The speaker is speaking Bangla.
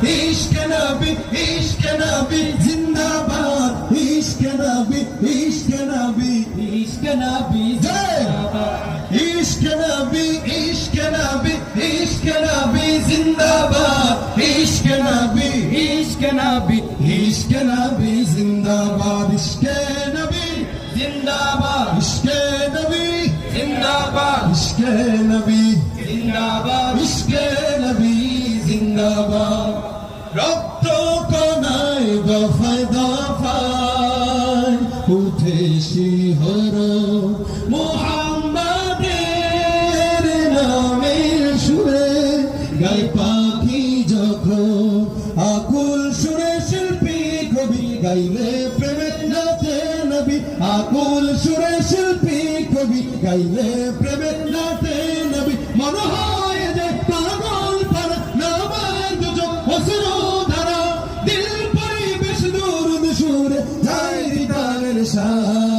इश्क नबी जिंदाबाद इश्क नबी जिंदाबाद इश्क नबी जिंदाबाद इश्क नबी जिंदाबाद इश्क नबी जिंदाबाद इश्क नबी जिंदाबाद इश्क नबी जिंदाबाद इश्क नबी जिंदाबाद রক্ত কোনায় দফায় দফায় উঠে শিহরণ মুহাম্মাদের নামের সুরে গায় পাখি যখন আকুল সুরে শিল্পী কবি গাইলে প্রেমের নাচে নবী আকুল সুরে শিল্পী কবি গাইলে প্রেমের নাচে নবী মনে হয় যে পাগল পারা নামার দুজক অসুর ধারা দিল পরিবেশ দূর সুরে যায় হৃদয়ের সাথে